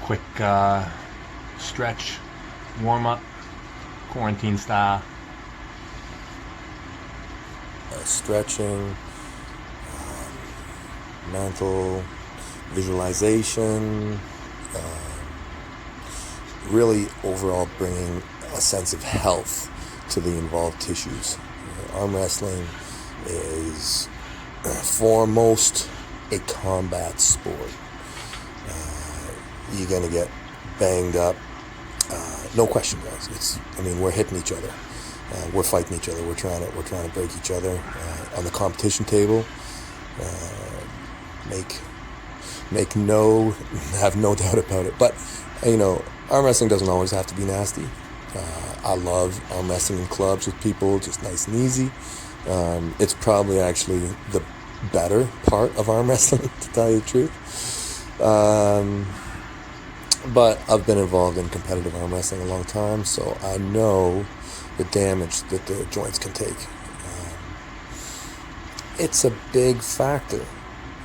quick stretch, warm up, quarantine style. Stretching, mental visualization, really overall bringing a sense of health to the involved tissues. Arm wrestling is foremost a combat sport. You're going to get banged up, no question, guys. We're hitting each other. We're fighting each other. We're trying to break each other on the competition table. Have no doubt about it. But arm wrestling doesn't always have to be nasty. I love arm wrestling in clubs with people, just nice and easy. It's probably actually the better part of arm wrestling, to tell you the truth. But I've been involved in competitive arm wrestling a long time, so I know the damage that the joints can take. It's a big factor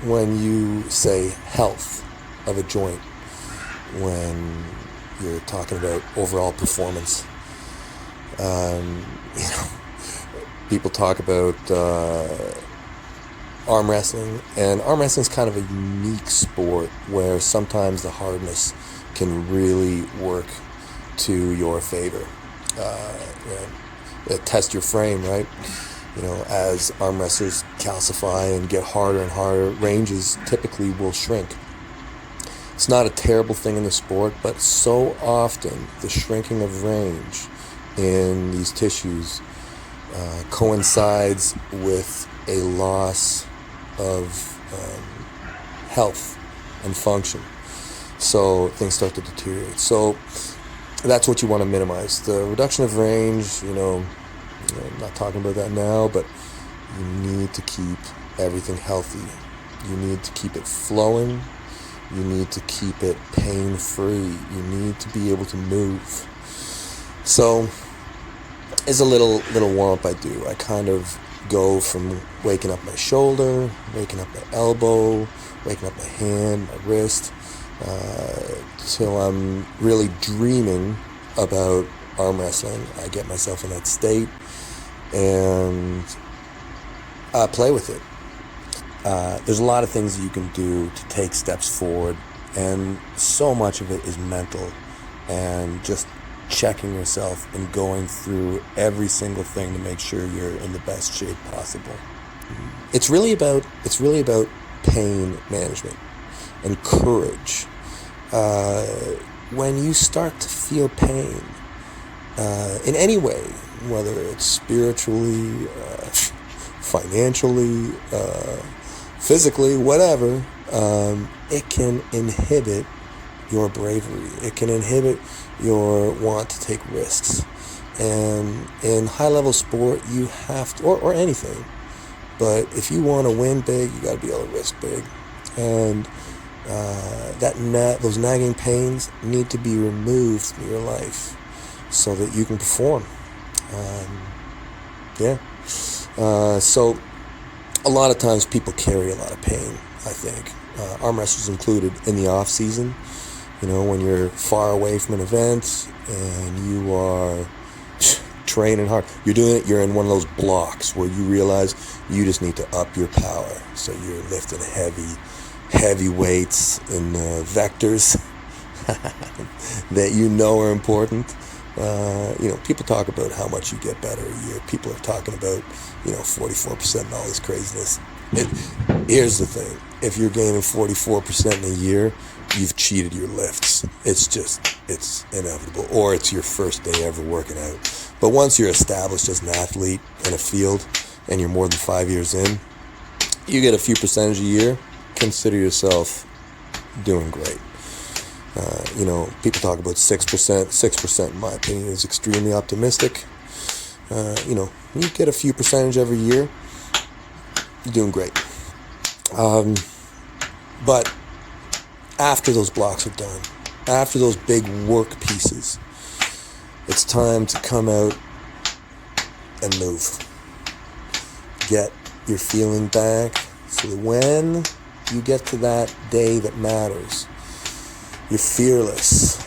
when you say health of a joint, when you're talking about overall performance. People talk about arm wrestling, and arm wrestling is kind of a unique sport where sometimes the hardness can really work to your favor. Test your frame, right? As arm wrestlers calcify and get harder and harder, ranges typically will shrink. It's not a terrible thing in the sport, but so often the shrinking of range in these tissues coincides with a loss of health and function. So things start to deteriorate. So that's what you want to minimize. The reduction of range, I'm not talking about that now, but you need to keep everything healthy. You need to keep it flowing. You need to keep it pain-free. You need to be able to move. So it's a little warm-up I do. I kind of go from waking up my shoulder, waking up my elbow, waking up my hand, my wrist, till I'm really dreaming about arm wrestling. I get myself in that state and I play with it. There's a lot of things that you can do to take steps forward, and so much of it is mental and just checking yourself and going through every single thing to make sure you're in the best shape possible. It's really about pain management and courage. When you start to feel pain in any way, whether it's spiritually, financially, physically, whatever, it can inhibit your bravery. It can inhibit your want to take risks. And in high-level sport, you have to, or anything, but if you want to win big, you got to be able to risk big. And those nagging pains need to be removed from your life so that you can perform. So a lot of times people carry a lot of pain, I think. Arm wrestlers included, in the off season. When you're far away from an event and you are training hard, you're in one of those blocks where you realize you just need to up your power. So you're lifting heavy weights and vectors that are important. People talk about how much you get better a year. People are talking about 44% and all this craziness. Here's the thing: if you're gaining 44% in a year, you've cheated your lifts. It's inevitable. Or it's your first day ever working out. But once you're established as an athlete in a field and you're more than 5 years in, you get a few percentage a year, consider yourself doing great. People talk about 6%. 6%, in my opinion, is extremely optimistic. You get a few percentage every year, you're doing great. But after those blocks are done, after those big work pieces, it's time to come out and move. Get your feeling back so that when you get to that day that matters, You're fearless,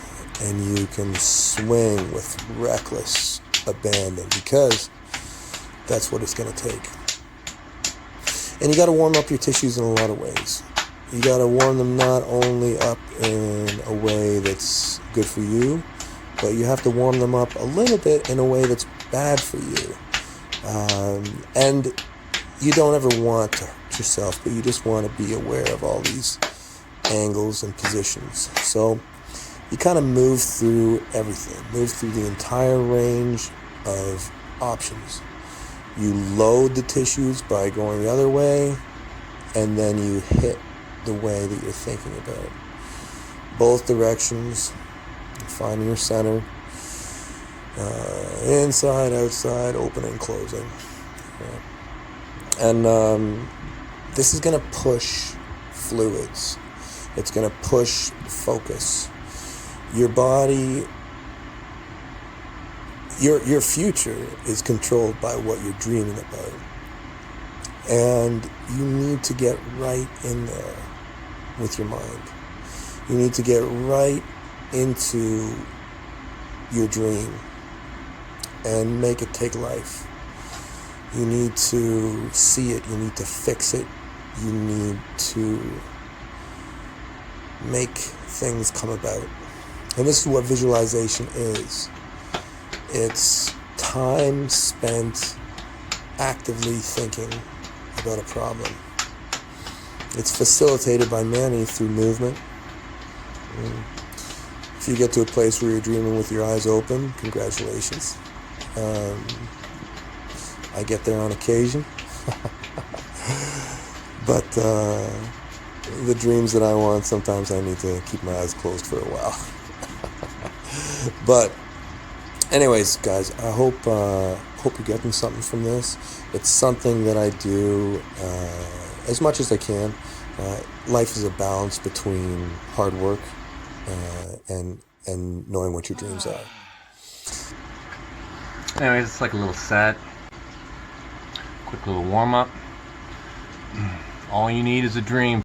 and you can swing with reckless abandon, because that's what it's going to take. And you got to warm up your tissues in a lot of ways. You got to warm them not only up in a way that's good for you, but you have to warm them up a little bit in a way that's bad for you. And you don't ever want to hurt yourself, but you just want to be aware of all these angles and positions. So you kind of move through everything, move through the entire range of options. You load the tissues by going the other way, and then you hit the way that you're thinking about. Both directions, finding your center, inside, outside, opening, closing. And this is going to push fluids. It's going to push focus. Your body, your future is controlled by what you're dreaming about. And you need to get right in there with your mind. You need to get right into your dream and make it take life. You need to see it. You need to fix it. You need to make things come about. And this is what visualization is. It's time spent actively thinking about a problem. It's facilitated by many through movement. If you get to a place where you're dreaming with your eyes open, congratulations. I get there on occasion. But the dreams that I want, sometimes I need to keep my eyes closed for a while. But anyways, guys, I hope you're getting something from this. It's something that I do as much as I can. Life is a balance between hard work and knowing what your dreams are. Anyways, it's like a little set. Quick little warm-up. All you need is a dream.